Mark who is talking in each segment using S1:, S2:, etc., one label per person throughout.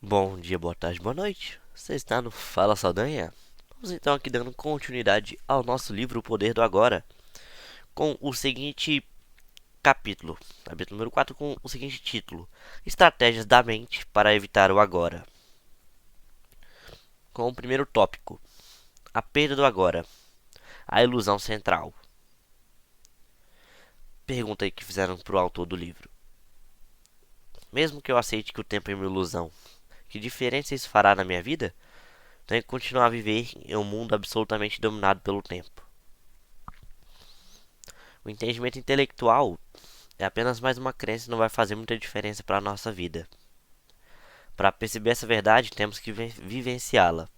S1: Bom dia, boa tarde, boa noite. Você está no Fala Saldanha? Vamos então aqui dando continuidade ao nosso livro O Poder do Agora, com o seguinte capítulo número 4, com o seguinte título: Estratégias da mente para evitar o agora. Com o primeiro tópico: a perda do agora, a ilusão central. Pergunta aí que fizeram para o autor do livro. Mesmo que eu aceite que o tempo é uma ilusão, que diferença isso fará na minha vida? Tenho que continuar a viver em um mundo absolutamente dominado pelo tempo. O entendimento intelectual é apenas mais uma crença e não vai fazer muita diferença para a nossa vida. Para perceber essa verdade, temos que vivenciá-la.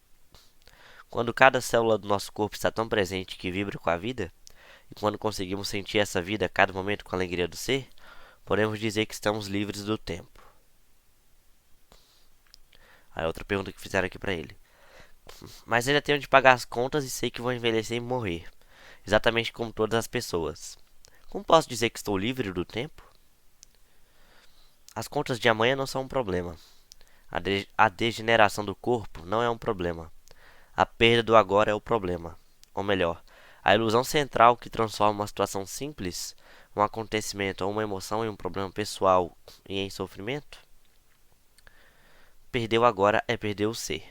S1: Quando cada célula do nosso corpo está tão presente que vibra com a vida, e quando conseguimos sentir essa vida a cada momento com a alegria do ser, podemos dizer que estamos livres do tempo. Aí outra pergunta que fizeram aqui para ele. Mas ainda tenho de pagar as contas e sei que vou envelhecer e morrer, exatamente como todas as pessoas. Como posso dizer que estou livre do tempo? As contas de amanhã não são um problema. A degeneração do corpo não é um problema. A perda do agora é o problema. Ou melhor, a ilusão central que transforma uma situação simples, um acontecimento ou uma emoção em um problema pessoal e em sofrimento. Perder o agora é perder o ser.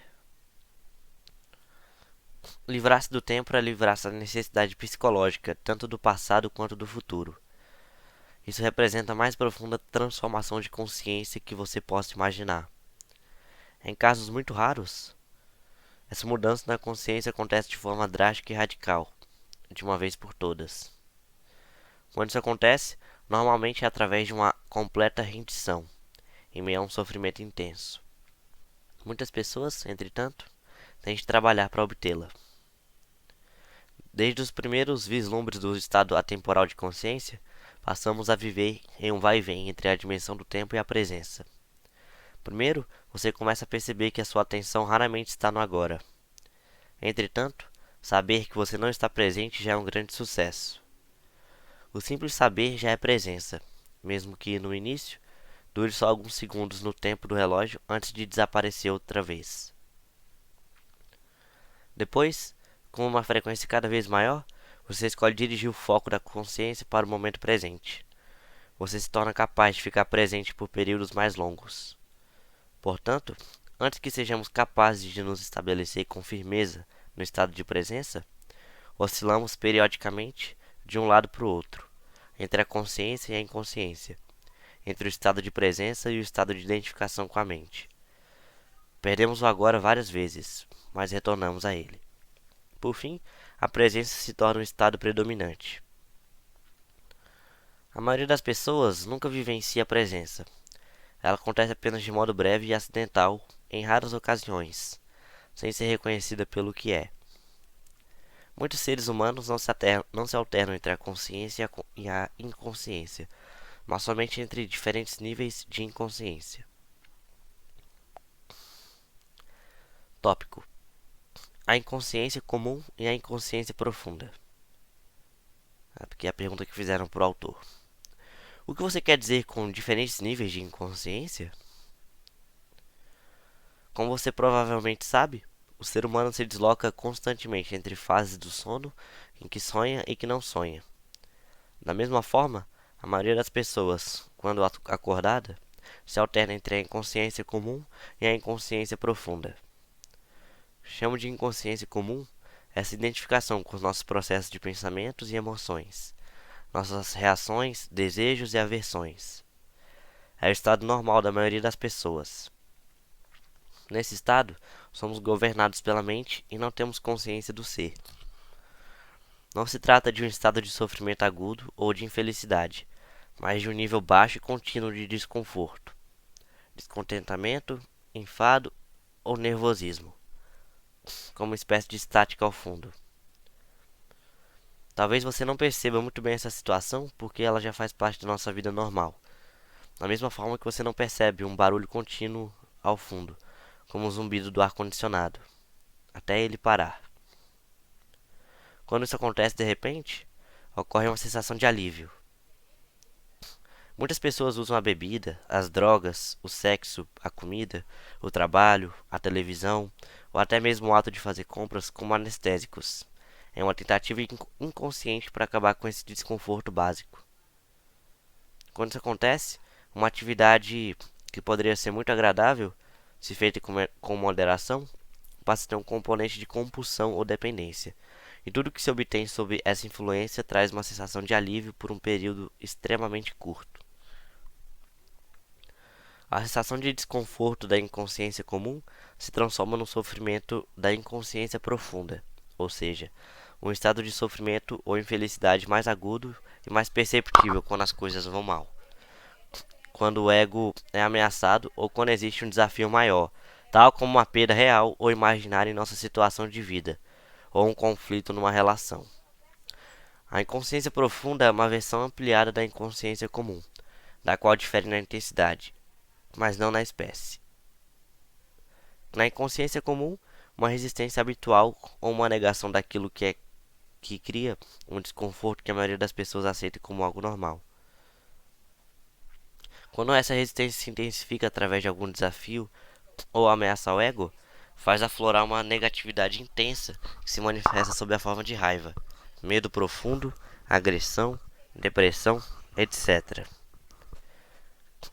S1: Livrar-se do tempo é livrar-se da necessidade psicológica, tanto do passado quanto do futuro. Isso representa a mais profunda transformação de consciência que você possa imaginar. Em casos muito raros, essa mudança na consciência acontece de forma drástica e radical, de uma vez por todas. Quando isso acontece, normalmente é através de uma completa rendição, em meio a um sofrimento intenso. Muitas pessoas, entretanto, têm de trabalhar para obtê-la. Desde os primeiros vislumbres do estado atemporal de consciência, passamos a viver em um vai-vem entre a dimensão do tempo e a presença. Primeiro, você começa a perceber que a sua atenção raramente está no agora. Entretanto, saber que você não está presente já é um grande sucesso. O simples saber já é presença, mesmo que, no início, dure só alguns segundos no tempo do relógio antes de desaparecer outra vez. Depois, com uma frequência cada vez maior, você escolhe dirigir o foco da consciência para o momento presente. Você se torna capaz de ficar presente por períodos mais longos. Portanto, antes que sejamos capazes de nos estabelecer com firmeza no estado de presença, oscilamos periodicamente de um lado para o outro, entre a consciência e a inconsciência, entre o estado de presença e o estado de identificação com a mente. Perdemos o agora várias vezes, mas retornamos a ele. Por fim, a presença se torna um estado predominante. A maioria das pessoas nunca vivencia a presença. Ela acontece apenas de modo breve e acidental, em raras ocasiões, sem ser reconhecida pelo que é. Muitos seres humanos não se alternam entre a consciência e a inconsciência, mas somente entre diferentes níveis de inconsciência. Tópico: a inconsciência comum e a inconsciência profunda. Aqui é a pergunta que fizeram para o autor. O que você quer dizer com diferentes níveis de inconsciência? Como você provavelmente sabe, o ser humano se desloca constantemente entre fases do sono em que sonha e que não sonha. Da mesma forma, a maioria das pessoas, quando acordada, se alterna entre a inconsciência comum e a inconsciência profunda. Chamo de inconsciência comum essa identificação com os nossos processos de pensamentos e emoções, nossas reações, desejos e aversões. É o estado normal da maioria das pessoas. Nesse estado, somos governados pela mente e não temos consciência do ser. Não se trata de um estado de sofrimento agudo ou de infelicidade, mas de um nível baixo e contínuo de desconforto, descontentamento, enfado ou nervosismo, como uma espécie de estática ao fundo. Talvez você não perceba muito bem essa situação porque ela já faz parte da nossa vida normal. Da mesma forma que você não percebe um barulho contínuo ao fundo, como o zumbido do ar-condicionado, até ele parar. Quando isso acontece de repente, ocorre uma sensação de alívio. Muitas pessoas usam a bebida, as drogas, o sexo, a comida, o trabalho, a televisão ou até mesmo o ato de fazer compras como anestésicos. É uma tentativa inconsciente para acabar com esse desconforto básico. Quando isso acontece, uma atividade que poderia ser muito agradável, se feita com moderação, passa a ter um componente de compulsão ou dependência. E tudo que se obtém sob essa influência traz uma sensação de alívio por um período extremamente curto. A sensação de desconforto da inconsciência comum se transforma no sofrimento da inconsciência profunda, ou seja, um estado de sofrimento ou infelicidade mais agudo e mais perceptível quando as coisas vão mal, quando o ego é ameaçado ou quando existe um desafio maior, tal como uma perda real ou imaginária em nossa situação de vida, ou um conflito numa relação. A inconsciência profunda é uma versão ampliada da inconsciência comum, da qual difere na intensidade, mas não na espécie. Na inconsciência comum, uma resistência habitual ou uma negação daquilo que cria um desconforto que a maioria das pessoas aceita como algo normal. Quando essa resistência se intensifica através de algum desafio ou ameaça ao ego, faz aflorar uma negatividade intensa que se manifesta sob a forma de raiva, medo profundo, agressão, depressão, etc.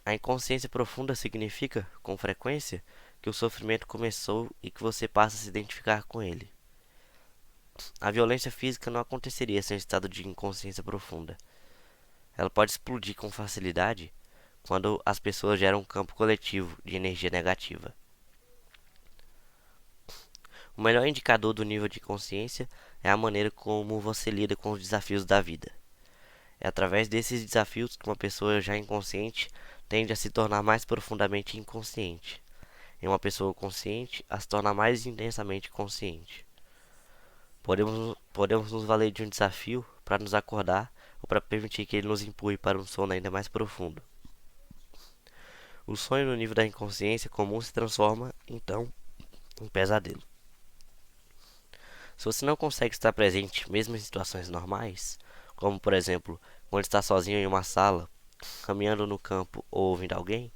S1: A inconsciência profunda significa, com frequência, que o sofrimento começou e que você passa a se identificar com ele. A violência física não aconteceria sem um estado de inconsciência profunda. Ela pode explodir com facilidade quando as pessoas geram um campo coletivo de energia negativa. O melhor indicador do nível de consciência é a maneira como você lida com os desafios da vida. É através desses desafios que uma pessoa já inconsciente tende a se tornar mais profundamente inconsciente. E uma pessoa consciente a se torna mais intensamente consciente. Podemos nos valer de um desafio para nos acordar ou para permitir que ele nos empurre para um sono ainda mais profundo. O sonho no nível da inconsciência comum se transforma, então, em pesadelo. Se você não consegue estar presente mesmo em situações normais, como por exemplo, quando está sozinho em uma sala, caminhando no campo ou ouvindo alguém,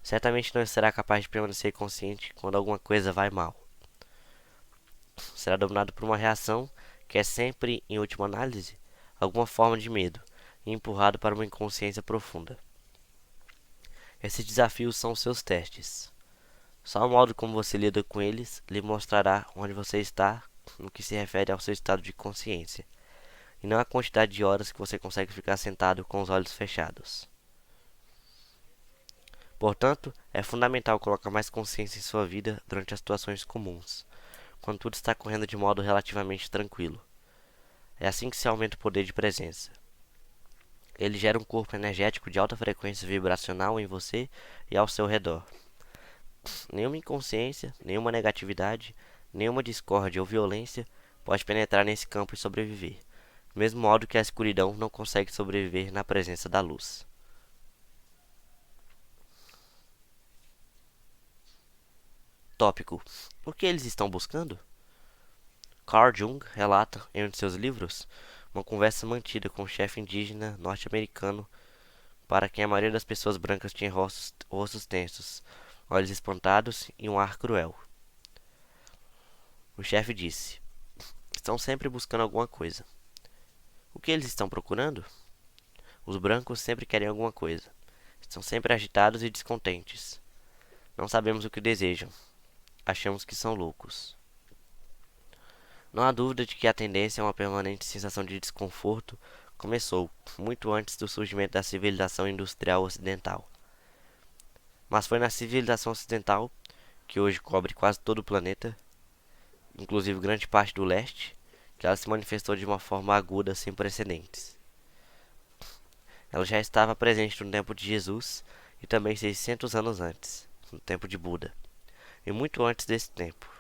S1: certamente não será capaz de permanecer consciente quando alguma coisa vai mal. Será dominado por uma reação que é sempre, em última análise, alguma forma de medo e empurrado para uma inconsciência profunda. Esses desafios são os seus testes. Só o modo como você lida com eles lhe mostrará onde você está no que se refere ao seu estado de consciência, e não a quantidade de horas que você consegue ficar sentado com os olhos fechados. Portanto, é fundamental colocar mais consciência em sua vida durante as situações comuns, quando tudo está correndo de modo relativamente tranquilo. É assim que se aumenta o poder de presença. Ele gera um corpo energético de alta frequência vibracional em você e ao seu redor. Nenhuma inconsciência, nenhuma negatividade, nenhuma discórdia ou violência pode penetrar nesse campo e sobreviver, do mesmo modo que a escuridão não consegue sobreviver na presença da luz. Tópico: o que eles estão buscando? Carl Jung relata em um de seus livros uma conversa mantida com um chefe indígena norte-americano para quem a maioria das pessoas brancas tinha rostos tensos, olhos espantados e um ar cruel. O chefe disse: estão sempre buscando alguma coisa. O que eles estão procurando? Os brancos sempre querem alguma coisa. Estão sempre agitados e descontentes. Não sabemos o que desejam. Achamos que são loucos. Não há dúvida de que a tendência a uma permanente sensação de desconforto começou muito antes do surgimento da civilização industrial ocidental. Mas foi na civilização ocidental, que hoje cobre quase todo o planeta, inclusive grande parte do leste, que ela se manifestou de uma forma aguda sem precedentes. Ela já estava presente no tempo de Jesus e também 600 anos antes, no tempo de Buda, e muito antes desse tempo.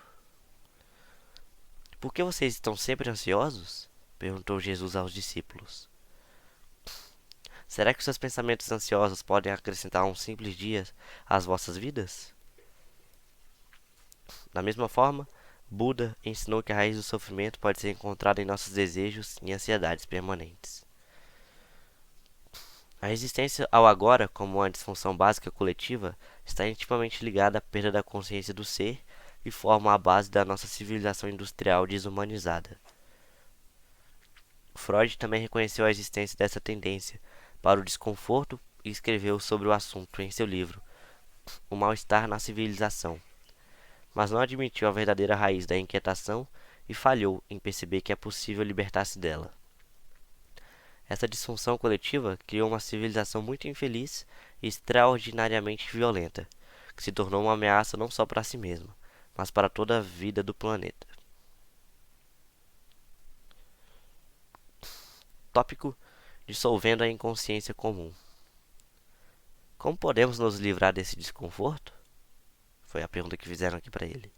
S1: Por que vocês estão sempre ansiosos? Perguntou Jesus aos discípulos. Será que seus pensamentos ansiosos podem acrescentar um simples dia às vossas vidas? Da mesma forma, Buda ensinou que a raiz do sofrimento pode ser encontrada em nossos desejos e ansiedades permanentes. A resistência ao agora, como uma disfunção básica coletiva, está intimamente ligada à perda da consciência do ser e forma a base da nossa civilização industrial desumanizada. Freud também reconheceu a existência dessa tendência para o desconforto e escreveu sobre o assunto em seu livro O Mal-Estar na Civilização, mas não admitiu a verdadeira raiz da inquietação e falhou em perceber que é possível libertar-se dela. Essa disfunção coletiva criou uma civilização muito infeliz e extraordinariamente violenta, que se tornou uma ameaça não só para si mesma, mas para toda a vida do planeta. Tópico: dissolvendo a inconsciência comum. Como podemos nos livrar desse desconforto? Foi a pergunta que fizeram aqui para ele.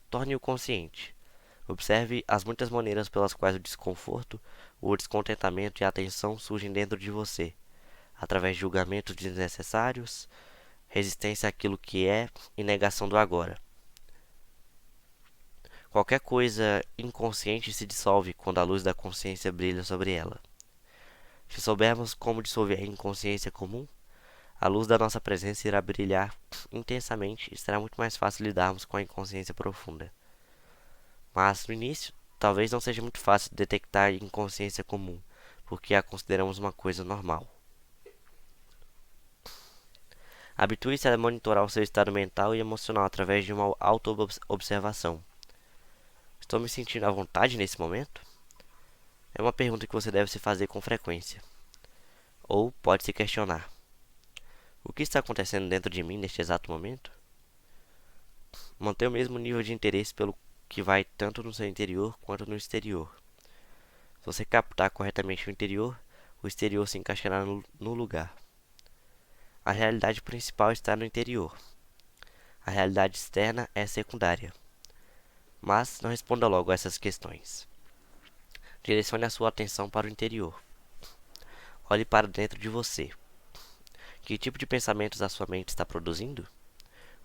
S1: Torne-o consciente. Observe as muitas maneiras pelas quais o desconforto, o descontentamento e a tensão surgem dentro de você, através de julgamentos desnecessários, resistência àquilo que é e negação do agora. Qualquer coisa inconsciente se dissolve quando a luz da consciência brilha sobre ela. Se soubermos como dissolver a inconsciência comum, a luz da nossa presença irá brilhar intensamente e será muito mais fácil lidarmos com a inconsciência profunda. Mas, no início, talvez não seja muito fácil detectar a inconsciência comum, porque a consideramos uma coisa normal. Habitue-se a monitorar o seu estado mental e emocional através de uma auto-observação. Estou me sentindo à vontade nesse momento? É uma pergunta que você deve se fazer com frequência. Ou pode se questionar: o que está acontecendo dentro de mim neste exato momento? Manter o mesmo nível de interesse pelo que vai tanto no seu interior quanto no exterior. Se você captar corretamente o interior, o exterior se encaixará no lugar. A realidade principal está no interior. A realidade externa é secundária. Mas não responda logo a essas questões. Direcione a sua atenção para o interior. Olhe para dentro de você. Que tipo de pensamentos a sua mente está produzindo?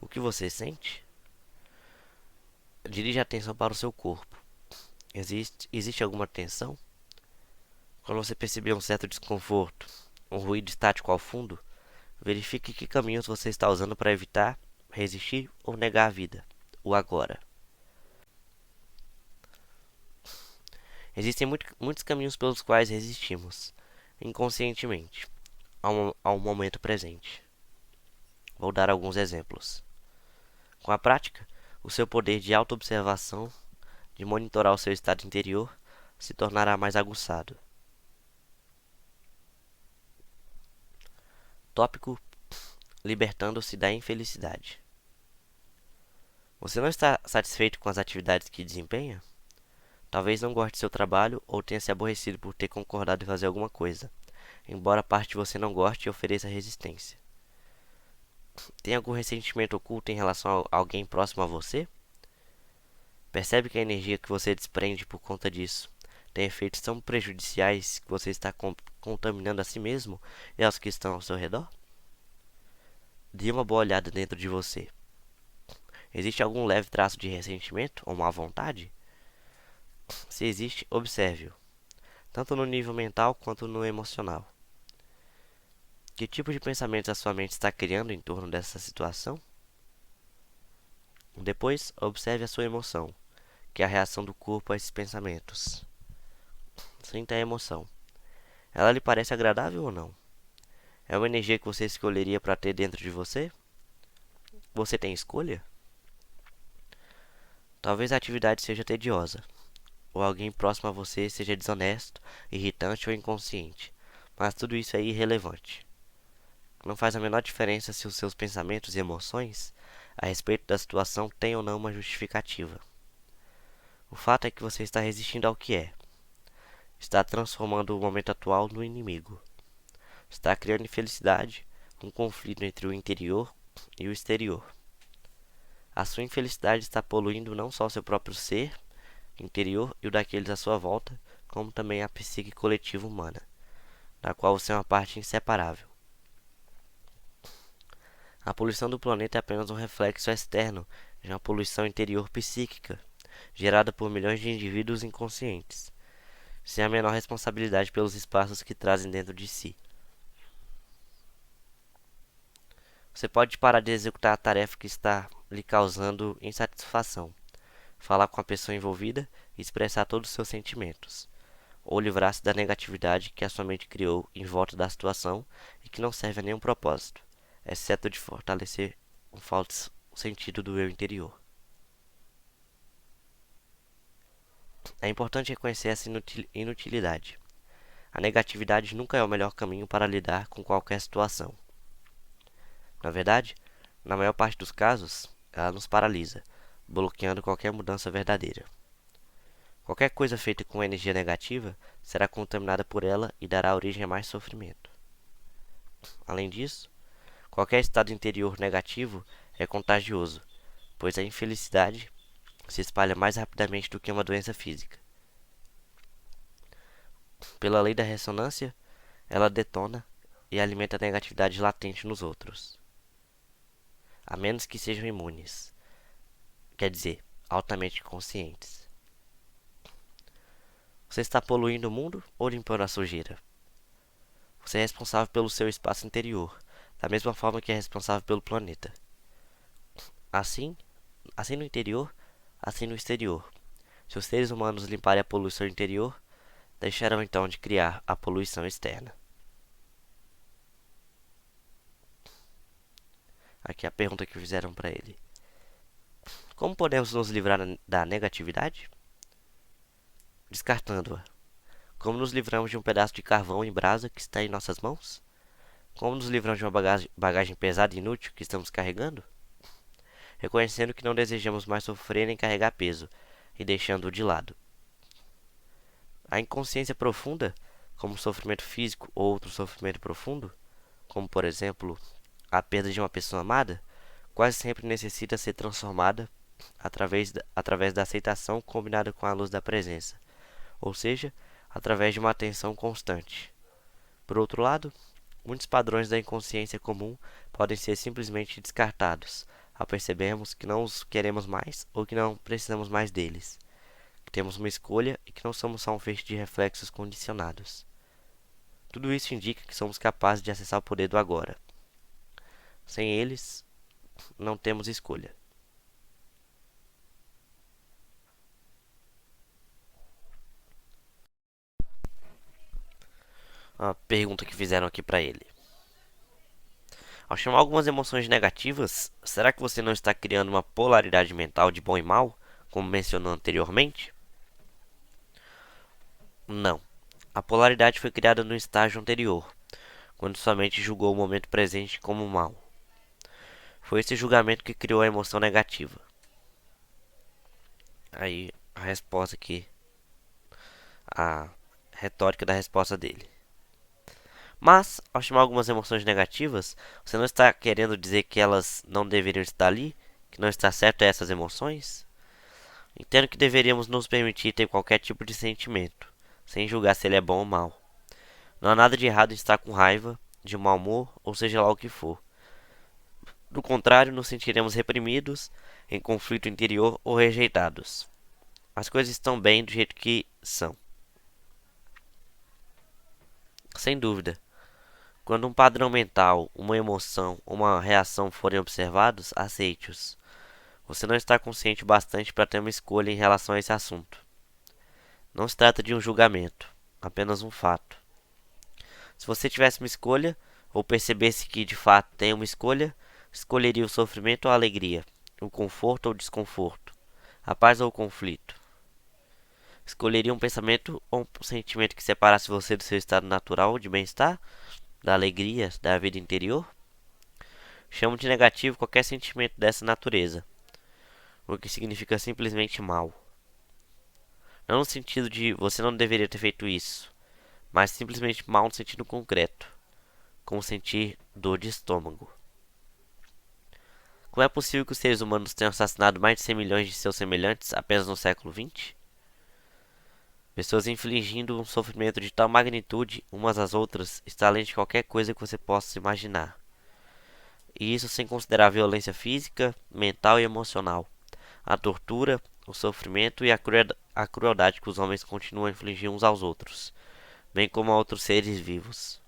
S1: O que você sente? Dirija a atenção para o seu corpo. Existe alguma tensão? Quando você perceber um certo desconforto, um ruído estático ao fundo, verifique que caminhos você está usando para evitar, resistir ou negar a vida, o agora. Existem muitos caminhos pelos quais resistimos, inconscientemente, ao momento presente. Vou dar alguns exemplos. Com a prática, o seu poder de autoobservação, de monitorar o seu estado interior, se tornará mais aguçado. Tópico: libertando-se da infelicidade. Você não está satisfeito com as atividades que desempenha? Talvez não goste de seu trabalho ou tenha se aborrecido por ter concordado em fazer alguma coisa, embora parte de você não goste e ofereça resistência. Tem algum ressentimento oculto em relação a alguém próximo a você? Percebe que a energia que você desprende por conta disso tem efeitos tão prejudiciais que você está contaminando a si mesmo e aos que estão ao seu redor? Dê uma boa olhada dentro de você. Existe algum leve traço de ressentimento ou má vontade? Se existe, observe-o, tanto no nível mental quanto no emocional. Que tipo de pensamentos a sua mente está criando em torno dessa situação? Depois, observe a sua emoção, que é a reação do corpo a esses pensamentos. Sinta a emoção. Ela lhe parece agradável ou não? É uma energia que você escolheria para ter dentro de você? Você tem escolha? Talvez a atividade seja tediosa, ou alguém próximo a você seja desonesto, irritante ou inconsciente, mas tudo isso é irrelevante. Não faz a menor diferença se os seus pensamentos e emoções a respeito da situação têm ou não uma justificativa. O fato é que você está resistindo ao que é. Está transformando o momento atual no inimigo. Está criando infelicidade, um conflito entre o interior e o exterior. A sua infelicidade está poluindo não só seu próprio ser interior e o daqueles à sua volta, como também a psique coletiva humana, da qual você é uma parte inseparável. A poluição do planeta é apenas um reflexo externo de uma poluição interior psíquica, gerada por milhões de indivíduos inconscientes. sem a menor responsabilidade pelos espaços que trazem dentro de si. Você pode parar de executar a tarefa que está lhe causando insatisfação, falar com a pessoa envolvida e expressar todos os seus sentimentos, ou livrar-se da negatividade que a sua mente criou em volta da situação e que não serve a nenhum propósito, exceto de fortalecer um falso sentido do eu interior. É importante reconhecer essa inutilidade. A negatividade nunca é o melhor caminho para lidar com qualquer situação. Na verdade, na maior parte dos casos, ela nos paralisa, bloqueando qualquer mudança verdadeira. Qualquer coisa feita com energia negativa será contaminada por ela e dará origem a mais sofrimento. Além disso, qualquer estado interior negativo é contagioso, pois a infelicidade se espalha mais rapidamente do que uma doença física. Pela lei da ressonância, ela detona e alimenta a negatividade latente nos outros, a menos que sejam imunes, quer dizer, altamente conscientes. Você está poluindo o mundo ou limpando a sujeira? Você é responsável pelo seu espaço interior, da mesma forma que é responsável pelo planeta. Assim, assim no interior, assim no exterior. Se os seres humanos limparem a poluição interior, deixarão então de criar a poluição externa. Aqui é a pergunta que fizeram para ele. Como podemos nos livrar da negatividade? Descartando-a. Como nos livramos de um pedaço de carvão em brasa que está em nossas mãos? Como nos livramos de uma bagagem pesada e inútil que estamos carregando? Reconhecendo que não desejamos mais sofrer nem carregar peso, e deixando-o de lado. A inconsciência profunda, como sofrimento físico ou outro sofrimento profundo, como por exemplo a perda de uma pessoa amada, quase sempre necessita ser transformada através da aceitação combinada com a luz da presença, ou seja, através de uma atenção constante. Por outro lado, muitos padrões da inconsciência comum podem ser simplesmente descartados, ao percebermos que não os queremos mais ou que não precisamos mais deles, que temos uma escolha e que não somos só um feixe de reflexos condicionados. Tudo isso indica que somos capazes de acessar o poder do agora. Sem eles, não temos escolha. A pergunta que fizeram aqui para ele. Ao chamar algumas emoções negativas, será que você não está criando uma polaridade mental de bom e mal, como mencionou anteriormente? Não. A polaridade foi criada no estágio anterior, quando sua mente julgou o momento presente como mal. Foi esse julgamento que criou a emoção negativa. Aí a resposta aqui, a retórica da resposta dele. Mas, ao chamar algumas emoções negativas, você não está querendo dizer que elas não deveriam estar ali? Que não está certo essas emoções? Entendo que deveríamos nos permitir ter qualquer tipo de sentimento, sem julgar se ele é bom ou mal. Não há nada de errado em estar com raiva, de mau humor, ou seja lá o que for. Do contrário, nos sentiremos reprimidos, em conflito interior ou rejeitados. As coisas estão bem do jeito que são. Sem dúvida. Quando um padrão mental, uma emoção ou uma reação forem observados, aceite-os. Você não está consciente o bastante para ter uma escolha em relação a esse assunto. Não se trata de um julgamento, apenas um fato. Se você tivesse uma escolha, ou percebesse que de fato tem uma escolha, escolheria o sofrimento ou a alegria, o conforto ou o desconforto, a paz ou o conflito. Escolheria um pensamento ou um sentimento que separasse você do seu estado natural de bem-estar, da alegria, da vida interior? Chamo de negativo qualquer sentimento dessa natureza, o que significa simplesmente mal. Não no sentido de você não deveria ter feito isso, mas simplesmente mal no sentido concreto, como sentir dor de estômago. Como é possível que os seres humanos tenham assassinado mais de 100 milhões de seus semelhantes apenas no século XX? Pessoas infligindo um sofrimento de tal magnitude umas às outras está além de qualquer coisa que você possa imaginar. E isso sem considerar a violência física, mental e emocional, a tortura, o sofrimento e a crueldade que os homens continuam a infligir uns aos outros, bem como a outros seres vivos.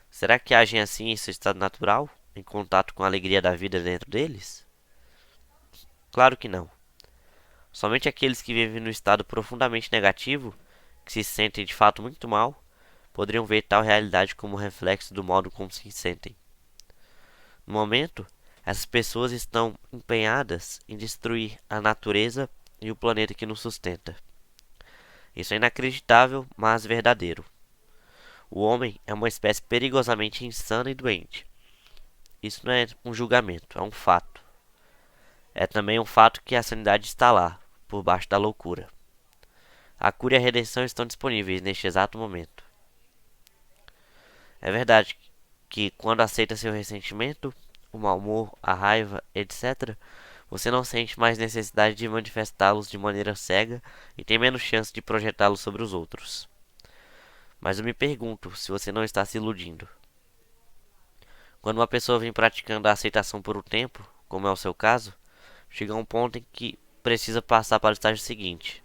S1: Será que agem assim em seu estado natural, em contato com a alegria da vida dentro deles? Claro que não. Somente aqueles que vivem no estado profundamente negativo, que se sentem de fato muito mal, poderiam ver tal realidade como reflexo do modo como se sentem. No momento, essas pessoas estão empenhadas em destruir a natureza e o planeta que nos sustenta. Isso é inacreditável, mas verdadeiro. O homem é uma espécie perigosamente insana e doente. Isso não é um julgamento, é um fato. É também um fato que a sanidade está lá, por baixo da loucura. A cura e a redenção estão disponíveis neste exato momento. É verdade que, quando aceita seu ressentimento, o mau humor, a raiva, etc., você não sente mais necessidade de manifestá-los de maneira cega e tem menos chance de projetá-los sobre os outros. Mas eu me pergunto se você não está se iludindo. Quando uma pessoa vem praticando a aceitação por um tempo, como é o seu caso, chega a um ponto em que precisa passar para o estágio seguinte,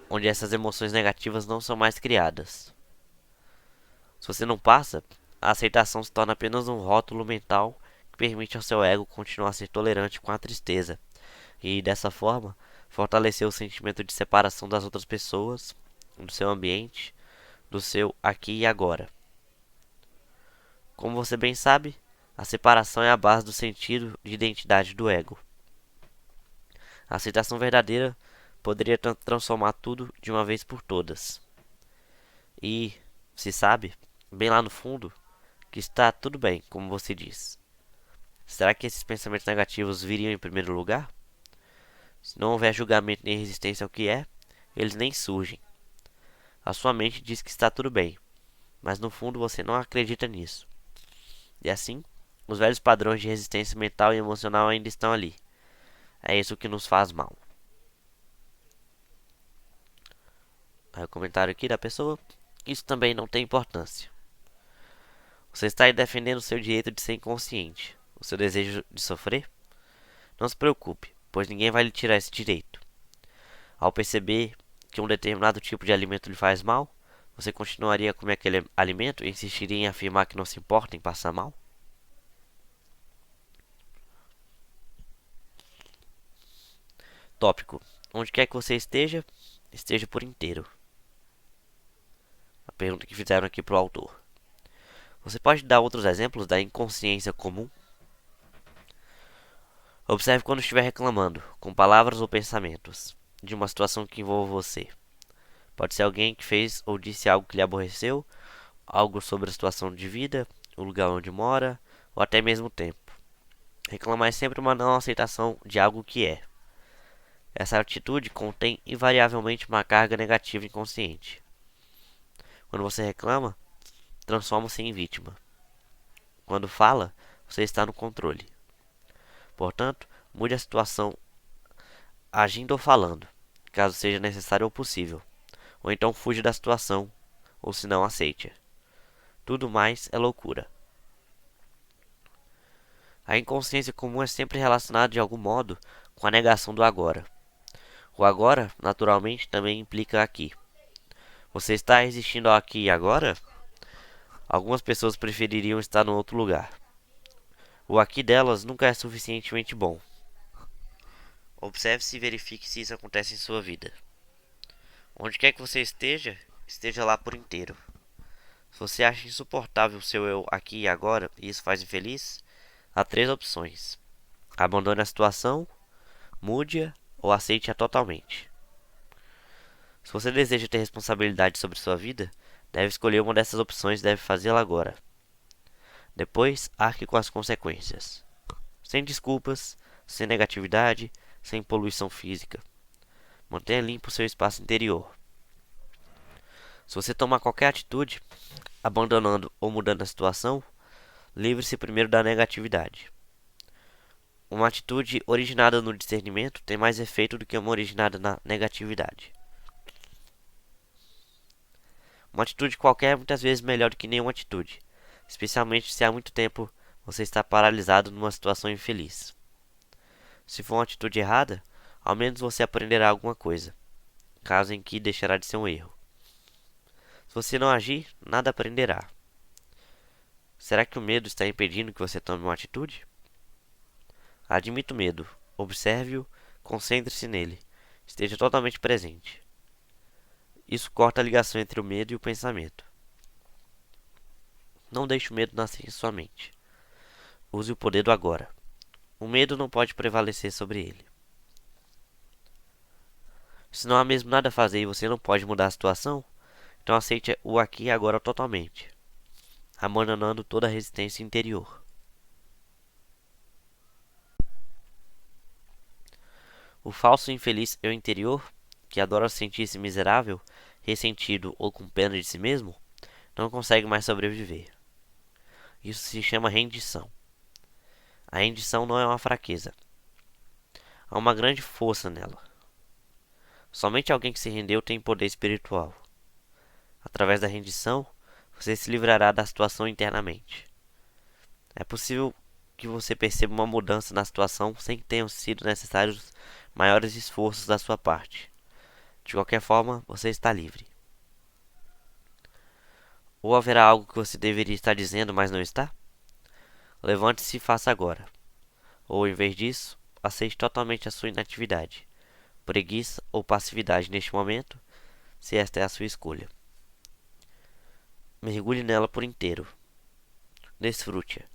S1: onde essas emoções negativas não são mais criadas. Se você não passa, a aceitação se torna apenas um rótulo mental que permite ao seu ego continuar a ser tolerante com a tristeza e, dessa forma, fortalecer o sentimento de separação das outras pessoas, do seu ambiente, do seu aqui e agora. Como você bem sabe, a separação é a base do sentido de identidade do ego. A aceitação verdadeira poderia transformar tudo de uma vez por todas. E, se sabe, bem lá no fundo, que está tudo bem, como você diz. Será que esses pensamentos negativos viriam em primeiro lugar? Se não houver julgamento nem resistência ao que é, eles nem surgem. A sua mente diz que está tudo bem, mas no fundo você não acredita nisso. E assim, os velhos padrões de resistência mental e emocional ainda estão ali. É isso que nos faz mal. Aí o comentário aqui da pessoa: isso também não tem importância. Você está aí defendendo o seu direito de ser inconsciente, o seu desejo de sofrer? Não se preocupe, pois ninguém vai lhe tirar esse direito. Ao perceber que um determinado tipo de alimento lhe faz mal, você continuaria a comer aquele alimento e insistiria em afirmar que não se importa em passar mal? Tópico: onde quer que você esteja, esteja por inteiro. A pergunta que fizeram aqui para o autor. Você pode dar outros exemplos da inconsciência comum? Observe quando estiver reclamando, com palavras ou pensamentos, de uma situação que envolva você. Pode ser alguém que fez ou disse algo que lhe aborreceu, algo sobre a situação de vida, o lugar onde mora, ou até mesmo o tempo. Reclamar é sempre uma não aceitação de algo que é. Essa atitude contém invariavelmente uma carga negativa inconsciente. Quando você reclama, transforma-se em vítima. Quando fala, você está no controle. Portanto, mude a situação agindo ou falando, caso seja necessário ou possível. Ou então fuja da situação, ou se não aceite-a. Tudo mais é loucura. A inconsciência comum é sempre relacionada de algum modo com a negação do agora. O agora, naturalmente, também implica aqui. Você está resistindo ao aqui e agora? Algumas pessoas prefeririam estar no outro lugar. O aqui delas nunca é suficientemente bom. Observe e verifique se isso acontece em sua vida. Onde quer que você esteja, esteja lá por inteiro. Se você acha insuportável o seu eu aqui e agora e isso faz infeliz, há três opções: abandone a situação, mude-a ou aceite-a totalmente. Se você deseja ter responsabilidade sobre sua vida, deve escolher uma dessas opções e deve fazê-la agora. Depois, arque com as consequências. Sem desculpas, sem negatividade, sem poluição física. Mantenha limpo seu espaço interior. Se você tomar qualquer atitude, abandonando ou mudando a situação, livre-se primeiro da negatividade. Uma atitude originada no discernimento tem mais efeito do que uma originada na negatividade. Uma atitude qualquer é muitas vezes melhor do que nenhuma atitude, especialmente se há muito tempo você está paralisado numa situação infeliz. Se for uma atitude errada, Ao menos você aprenderá alguma coisa, caso em que deixará de ser um erro. Se você não agir, nada aprenderá. Será que o medo está impedindo que você tome uma atitude? Admita o medo, observe-o, concentre-se nele, esteja totalmente presente. Isso corta a ligação entre o medo e o pensamento. Não deixe o medo nascer em sua mente. Use o poder do agora. O medo não pode prevalecer sobre ele. Se não há mesmo nada a fazer e você não pode mudar a situação, então aceite o aqui e agora totalmente, abandonando toda a resistência interior. O falso infeliz eu interior, que adora sentir-se miserável, ressentido ou com pena de si mesmo, não consegue mais sobreviver. Isso se chama rendição. A rendição não é uma fraqueza. Há uma grande força nela. Somente alguém que se rendeu tem poder espiritual. Através da rendição, você se livrará da situação internamente. É possível que você perceba uma mudança na situação sem que tenham sido necessários maiores esforços da sua parte. De qualquer forma, você está livre. Ou haverá algo que você deveria estar dizendo, mas não está? Levante-se e faça agora. Ou, em vez disso, aceite totalmente a sua inatividade, preguiça ou passividade neste momento, se esta é a sua escolha. Mergulhe nela por inteiro. Desfrute-a.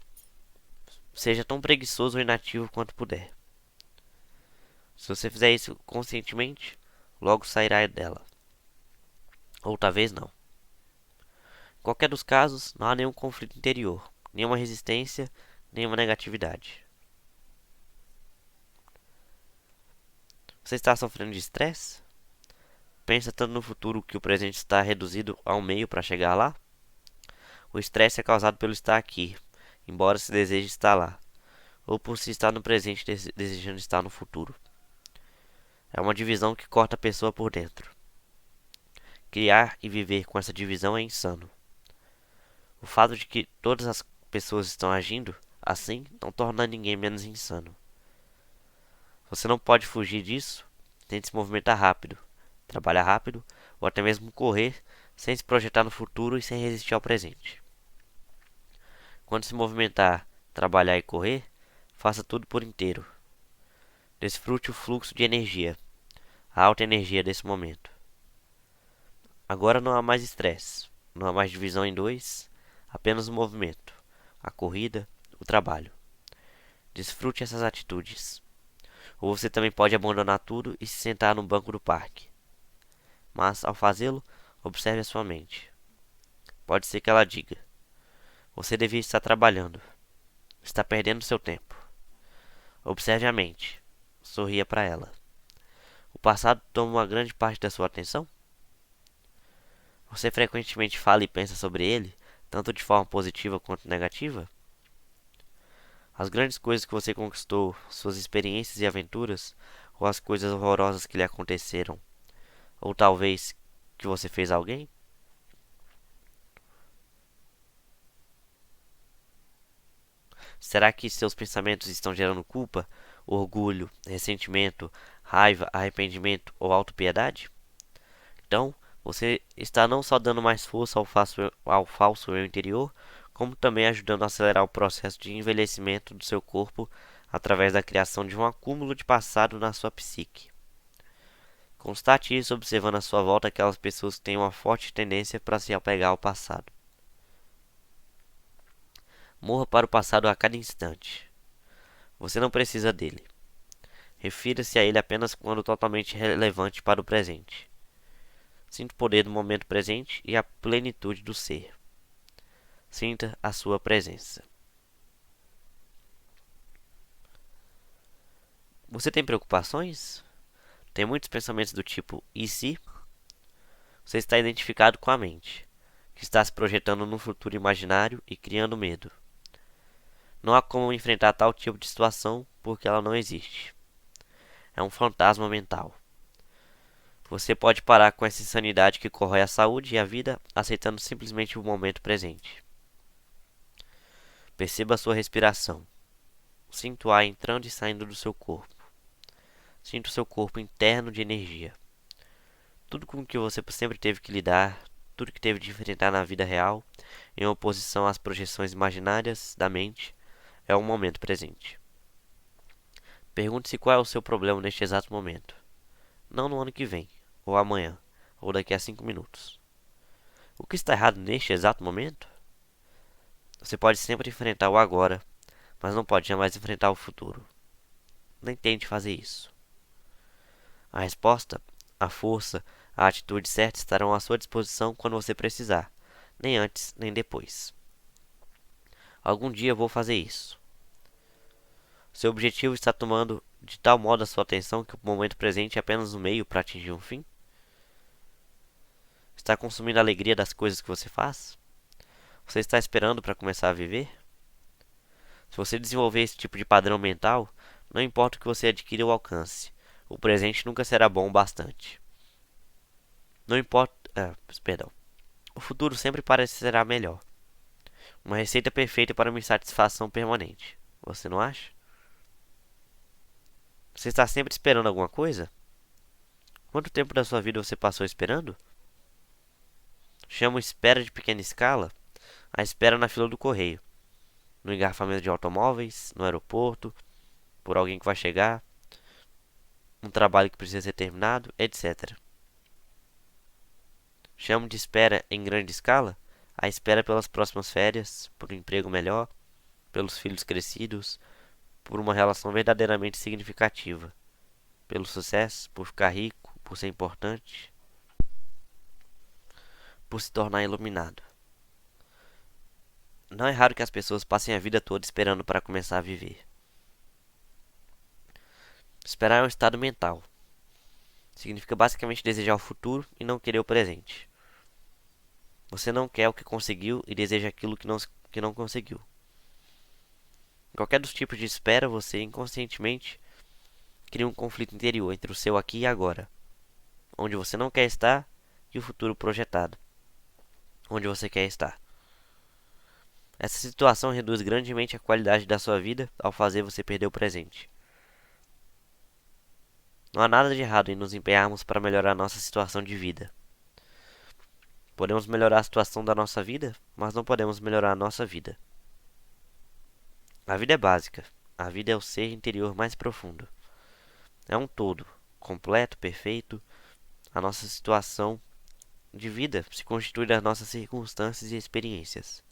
S1: Seja tão preguiçoso ou inativo quanto puder. Se você fizer isso conscientemente, logo sairá dela. Ou talvez não. Em qualquer dos casos, não há nenhum conflito interior, nenhuma resistência, nenhuma negatividade. Você está sofrendo de estresse? Pensa tanto no futuro que o presente está reduzido a um meio para chegar lá? O estresse é causado pelo estar aqui, embora se deseje estar lá, ou por se estar no presente desejando estar no futuro. É uma divisão que corta a pessoa por dentro. Criar e viver com essa divisão é insano. O fato de que todas as pessoas estão agindo assim não torna ninguém menos insano. Você não pode fugir disso, tente se movimentar rápido, trabalhar rápido ou até mesmo correr sem se projetar no futuro e sem resistir ao presente. Quando se movimentar, trabalhar e correr, faça tudo por inteiro. Desfrute o fluxo de energia, a alta energia desse momento. Agora não há mais estresse, não há mais divisão em dois, apenas o movimento, a corrida, o trabalho. Desfrute essas atitudes. Ou você também pode abandonar tudo e se sentar no banco do parque. Mas, ao fazê-lo, observe a sua mente. Pode ser que ela diga: você devia estar trabalhando. Está perdendo seu tempo. Observe a mente. Sorria para ela. O passado toma uma grande parte da sua atenção? Você frequentemente fala e pensa sobre ele, tanto de forma positiva quanto negativa? As grandes coisas que você conquistou, suas experiências e aventuras, ou as coisas horrorosas que lhe aconteceram, ou talvez que você fez a alguém? Será que seus pensamentos estão gerando culpa, orgulho, ressentimento, raiva, arrependimento ou autopiedade? Então, você está não só dando mais força ao falso eu interior, como também ajudando a acelerar o processo de envelhecimento do seu corpo através da criação de um acúmulo de passado na sua psique. Constate isso observando à sua volta aquelas pessoas que têm uma forte tendência para se apegar ao passado. Morra para o passado a cada instante. Você não precisa dele. Refira-se a ele apenas quando totalmente relevante para o presente. Sinta o poder do momento presente e a plenitude do ser. Sinta a sua presença. Você tem preocupações? Tem muitos pensamentos do tipo e se? Você está identificado com a mente, que está se projetando num futuro imaginário e criando medo. Não há como enfrentar tal tipo de situação porque ela não existe. É um fantasma mental. Você pode parar com essa insanidade que corrói a saúde e a vida, aceitando simplesmente o momento presente. Perceba a sua respiração. Sinta o ar entrando e saindo do seu corpo. Sinta o seu corpo interno de energia. Tudo com que você sempre teve que lidar, tudo que teve de enfrentar na vida real, em oposição às projeções imaginárias da mente, é o momento presente. Pergunte-se qual é o seu problema neste exato momento. Não no ano que vem, ou amanhã, ou daqui a 5 minutos. O que está errado neste exato momento? Você pode sempre enfrentar o agora, mas não pode jamais enfrentar o futuro. Nem tente fazer isso. A resposta, a força, a atitude certa estarão à sua disposição quando você precisar, nem antes nem depois. Algum dia vou fazer isso. Seu objetivo está tomando de tal modo a sua atenção que o momento presente é apenas um meio para atingir um fim? Está consumindo a alegria das coisas que você faz? Você está esperando para começar a viver? Se você desenvolver esse tipo de padrão mental, não importa o que você adquira ou alcance, o presente nunca será bom o bastante. Não importa. Perdão. O futuro sempre parecerá melhor. Uma receita perfeita para uma insatisfação permanente. Você não acha? Você está sempre esperando alguma coisa? Quanto tempo da sua vida você passou esperando? Chamo espera de pequena escala a espera na fila do correio, no engarrafamento de automóveis, no aeroporto, por alguém que vai chegar, um trabalho que precisa ser terminado, etc. Chamo de espera em grande escala a espera pelas próximas férias, por um emprego melhor, pelos filhos crescidos, por uma relação verdadeiramente significativa, pelo sucesso, por ficar rico, por ser importante, por se tornar iluminado. Não é raro que as pessoas passem a vida toda esperando para começar a viver. Esperar é um estado mental. Significa basicamente desejar o futuro e não querer o presente. Você não quer o que conseguiu e deseja aquilo que não conseguiu. Em qualquer dos tipos de espera, você inconscientemente cria um conflito interior entre o seu aqui e agora, onde você não quer estar, e o futuro projetado, onde você quer estar. Essa situação reduz grandemente a qualidade da sua vida ao fazer você perder o presente. Não há nada de errado em nos empenharmos para melhorar nossa situação de vida. Podemos melhorar a situação da nossa vida, mas não podemos melhorar a nossa vida. A vida é básica. A vida é o ser interior mais profundo. É um todo, completo, perfeito. A nossa situação de vida se constitui das nossas circunstâncias e experiências.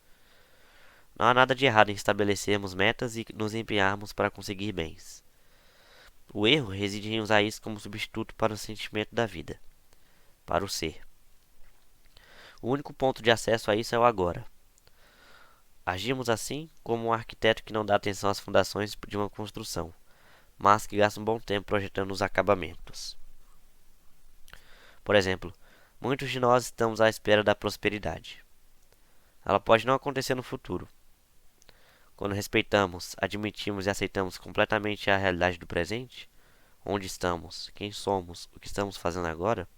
S1: Não há nada de errado em estabelecermos metas e nos empenharmos para conseguir bens. O erro reside em usar isso como substituto para o sentimento da vida, para o ser. O único ponto de acesso a isso é o agora. Agimos assim como um arquiteto que não dá atenção às fundações de uma construção, mas que gasta um bom tempo projetando os acabamentos. Por exemplo, muitos de nós estamos à espera da prosperidade. Ela pode não acontecer no futuro. Quando respeitamos, admitimos e aceitamos completamente a realidade do presente, onde estamos, quem somos, o que estamos fazendo agora,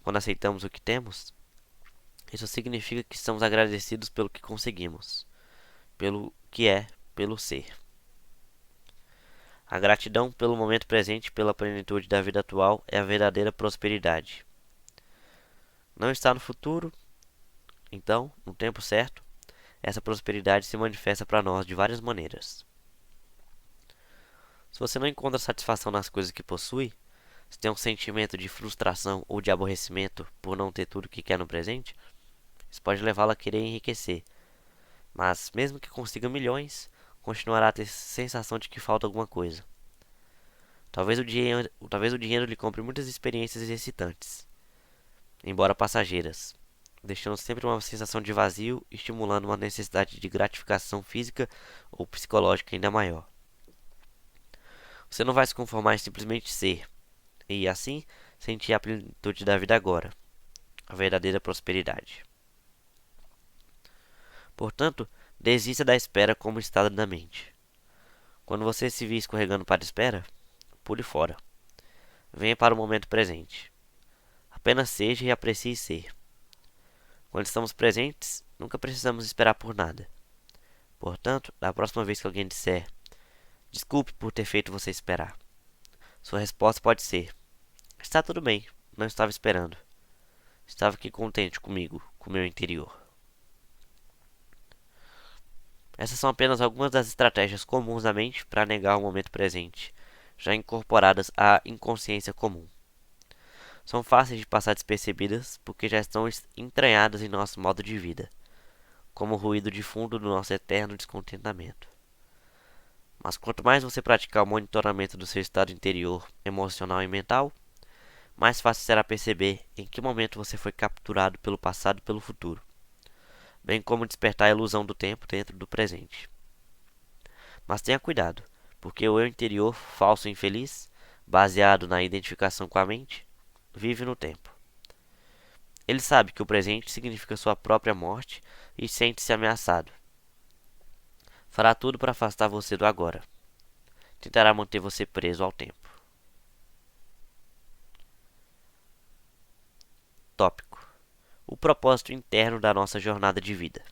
S1: quando aceitamos o que temos, isso significa que estamos agradecidos pelo que conseguimos, pelo que é, pelo ser. A gratidão pelo momento presente e pela plenitude da vida atual é a verdadeira prosperidade. Não está no futuro, então, no tempo certo, essa prosperidade se manifesta para nós de várias maneiras. Se você não encontra satisfação nas coisas que possui, se tem um sentimento de frustração ou de aborrecimento por não ter tudo o que quer no presente, isso pode levá-lo a querer enriquecer. Mas, mesmo que consiga milhões, continuará a ter sensação de que falta alguma coisa. Talvez o dinheiro lhe compre muitas experiências excitantes, embora passageiras, deixando sempre uma sensação de vazio e estimulando uma necessidade de gratificação física ou psicológica ainda maior. Você não vai se conformar em simplesmente ser, e assim sentir a plenitude da vida agora, a verdadeira prosperidade. Portanto, desista da espera como estado da mente. Quando você se vir escorregando para a espera, pule fora. Venha para o momento presente. Apenas seja e aprecie ser. Quando estamos presentes, nunca precisamos esperar por nada. Portanto, da próxima vez que alguém disser, desculpe por ter feito você esperar, Sua resposta pode ser: está tudo bem, não estava esperando. Estava aqui contente comigo, com o meu interior. Essas são apenas algumas das estratégias comuns da mente para negar o momento presente, já incorporadas à inconsciência comum. São fáceis de passar despercebidas porque já estão entranhadas em nosso modo de vida, como o ruído de fundo do nosso eterno descontentamento. Mas quanto mais você praticar o monitoramento do seu estado interior, emocional e mental, mais fácil será perceber em que momento você foi capturado pelo passado e pelo futuro, bem como despertar a ilusão do tempo dentro do presente. Mas tenha cuidado, porque o eu interior, falso e infeliz, baseado na identificação com a mente, vive no tempo. Ele sabe que o presente significa sua própria morte e sente-se ameaçado. Fará tudo para afastar você do agora. Tentará manter você preso ao tempo. Tópico: o propósito interno da nossa jornada de vida.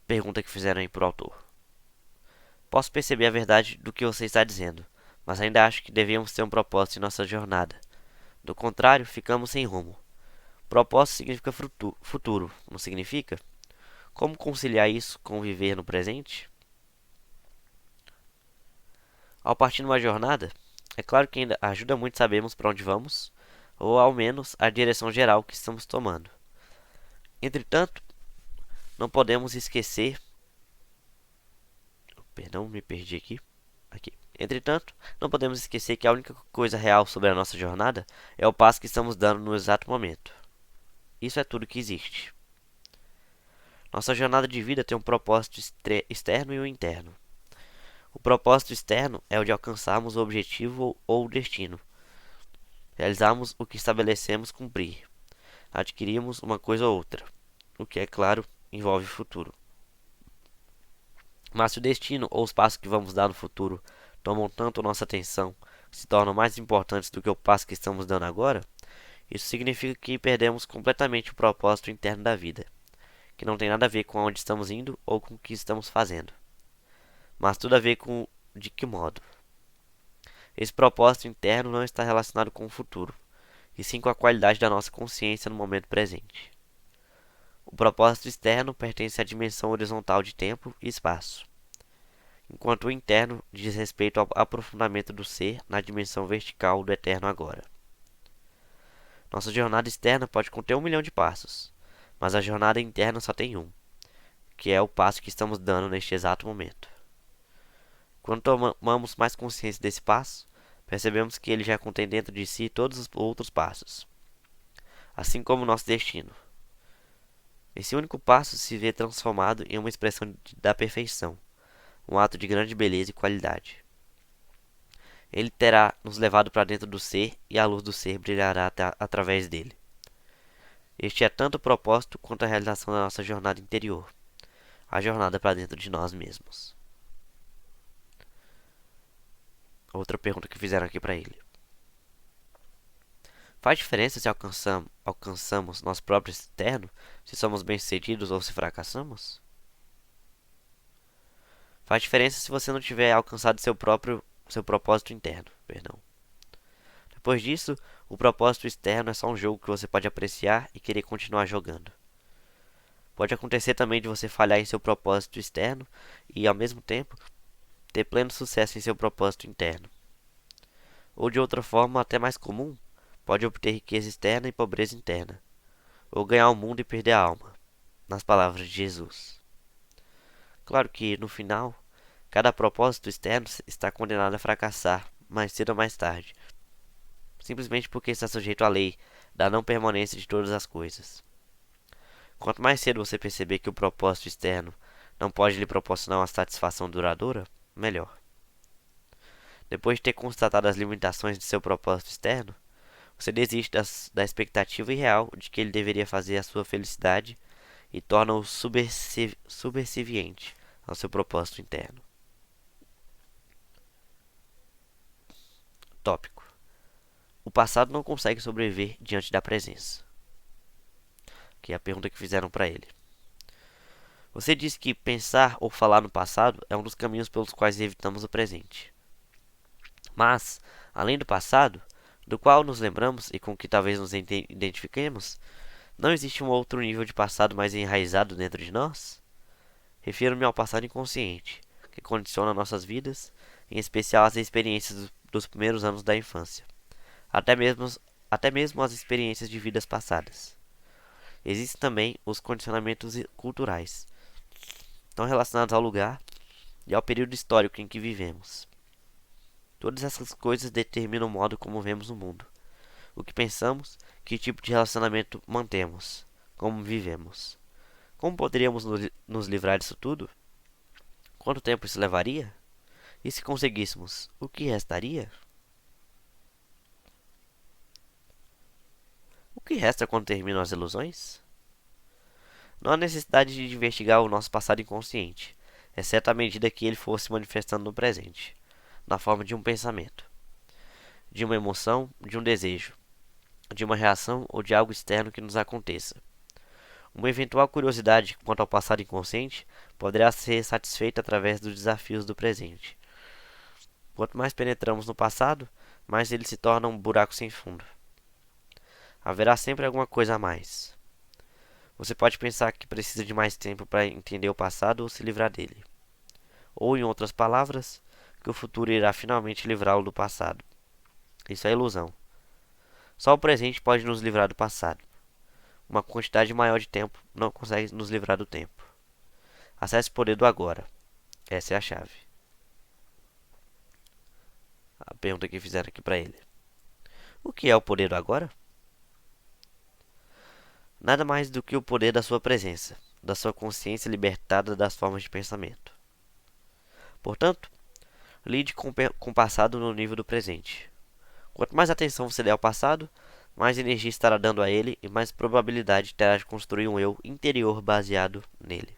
S1: Pergunta que fizeram aí pro autor. Posso perceber a verdade do que você está dizendo, mas ainda acho que devemos ter um propósito em nossa jornada. Do contrário, ficamos sem rumo. Propósito significa futuro, não significa? Como conciliar isso com viver no presente? Ao partir numa jornada, é claro que ainda ajuda muito sabermos para onde vamos, ou ao menos a direção geral que estamos tomando. Entretanto, não podemos esquecer. Perdão, me perdi aqui. Entretanto, não podemos esquecer que a única coisa real sobre a nossa jornada é o passo que estamos dando no exato momento. Isso é tudo que existe. Nossa jornada de vida tem um propósito externo e um interno. O propósito externo é o de alcançarmos o objetivo ou o destino. Realizarmos o que estabelecemos cumprir. Adquirimos uma coisa ou outra, o que, é claro, envolve o futuro. Mas se o destino ou os passos que vamos dar no futuro tomam tanto nossa atenção que se tornam mais importantes do que o passo que estamos dando agora, isso significa que perdemos completamente o propósito interno da vida, que não tem nada a ver com onde estamos indo ou com o que estamos fazendo, mas tudo a ver com de que modo. Esse propósito interno não está relacionado com o futuro, e sim com a qualidade da nossa consciência no momento presente. O propósito externo pertence à dimensão horizontal de tempo e espaço, enquanto o interno diz respeito ao aprofundamento do ser na dimensão vertical do eterno agora. Nossa jornada externa pode conter 1 milhão de passos, mas a jornada interna só tem um, que é o passo que estamos dando neste exato momento. Quando tomamos mais consciência desse passo, percebemos que ele já contém dentro de si todos os outros passos, assim como o nosso destino. Esse único passo se vê transformado em uma expressão da perfeição, um ato de grande beleza e qualidade. Ele terá nos levado para dentro do ser e a luz do ser brilhará através dele. Este é tanto o propósito quanto a realização da nossa jornada interior, a jornada para dentro de nós mesmos. Outra pergunta que fizeram aqui para ele. Faz diferença se alcançamos nosso próprio externo, se somos bem-sucedidos ou se fracassamos? Faz diferença se você não tiver alcançado seu propósito interno, perdão. Depois disso, o propósito externo é só um jogo que você pode apreciar e querer continuar jogando. Pode acontecer também de você falhar em seu propósito externo e, ao mesmo tempo, ter pleno sucesso em seu propósito interno. Ou de outra forma, até mais comum, pode obter riqueza externa e pobreza interna, ou ganhar o mundo e perder a alma, nas palavras de Jesus. Claro que, no final, cada propósito externo está condenado a fracassar, mais cedo ou mais tarde, simplesmente porque está sujeito à lei da não permanência de todas as coisas. Quanto mais cedo você perceber que o propósito externo não pode lhe proporcionar uma satisfação duradoura, melhor. Depois de ter constatado as limitações de seu propósito externo, você desiste da expectativa irreal de que ele deveria fazer a sua felicidade e torna-o subserviente ao seu propósito interno. Tópico: o passado não consegue sobreviver diante da presença. Que é a pergunta que fizeram para ele. Você disse que pensar ou falar no passado é um dos caminhos pelos quais evitamos o presente. Mas, além do passado, do qual nos lembramos e com que talvez nos identifiquemos, não existe um outro nível de passado mais enraizado dentro de nós? Refiro-me ao passado inconsciente, que condiciona nossas vidas, em especial as experiências dos primeiros anos da infância, até mesmo, até mesmo as experiências de vidas passadas. Existem também os condicionamentos culturais, estão relacionados ao lugar e ao período histórico em que vivemos. Todas essas coisas determinam o modo como vemos o mundo, o que pensamos, que tipo de relacionamento mantemos, como vivemos. Como poderíamos nos livrar disso tudo? Quanto tempo isso levaria? E se conseguíssemos, o que restaria? O que resta quando terminam as ilusões? Não há necessidade de investigar o nosso passado inconsciente, exceto à medida que ele for se manifestando no presente, na forma de um pensamento, de uma emoção, de um desejo, de uma reação ou de algo externo que nos aconteça. Uma eventual curiosidade quanto ao passado inconsciente poderá ser satisfeita através dos desafios do presente. Quanto mais penetramos no passado, mais ele se torna um buraco sem fundo. Haverá sempre alguma coisa a mais. Você pode pensar que precisa de mais tempo para entender o passado ou se livrar dele. Ou, em outras palavras, que o futuro irá finalmente livrá-lo do passado. Isso é ilusão. Só o presente pode nos livrar do passado. Uma quantidade maior de tempo não consegue nos livrar do tempo. Acesse o poder do agora. Essa é a chave. A pergunta que fizeram aqui para ele. O que é o poder do agora? Nada mais do que o poder da sua presença, da sua consciência libertada das formas de pensamento. Portanto, lide com o passado no nível do presente. Quanto mais atenção você der ao passado, mais energia estará dando a ele e mais probabilidade terá de construir um eu interior baseado nele.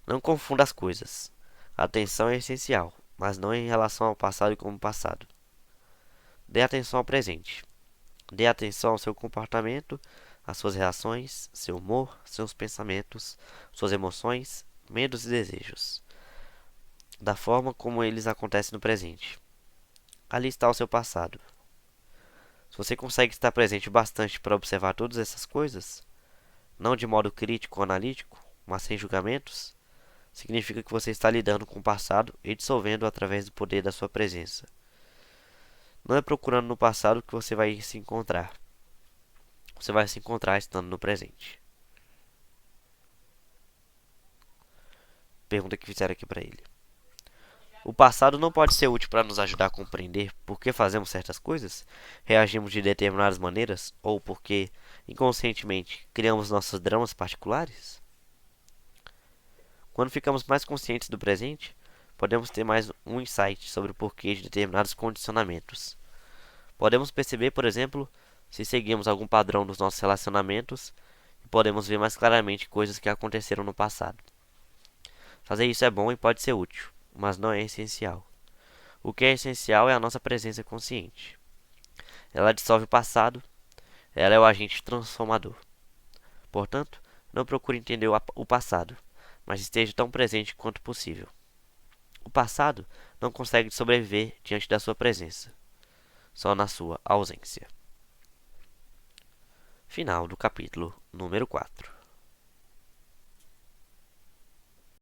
S1: Não confunda as coisas. A atenção é essencial, mas não em relação ao passado como passado. Dê atenção ao presente. Dê atenção ao seu comportamento, às suas reações, seu humor, seus pensamentos, suas emoções, medos e desejos, da forma como eles acontecem no presente. Ali está o seu passado. Se você consegue estar presente o bastante para observar todas essas coisas, não de modo crítico ou analítico, mas sem julgamentos, significa que você está lidando com o passado e dissolvendo-o através do poder da sua presença. Não é procurando no passado que você vai se encontrar. Você vai se encontrar estando no presente. Pergunta que fizeram aqui para ele. O passado não pode ser útil para nos ajudar a compreender por que fazemos certas coisas, reagimos de determinadas maneiras ou porque, inconscientemente, criamos nossos dramas particulares? Quando ficamos mais conscientes do presente, podemos ter mais um insight sobre o porquê de determinados condicionamentos. Podemos perceber, por exemplo, se seguimos algum padrão dos nossos relacionamentos e podemos ver mais claramente coisas que aconteceram no passado. Fazer isso é bom e pode ser útil, mas não é essencial. O que é essencial é a nossa presença consciente. Ela dissolve o passado, ela é o agente transformador. Portanto, não procure entender o passado, mas esteja tão presente quanto possível. O passado não consegue sobreviver diante da sua presença, só na sua ausência. Final do capítulo número 4.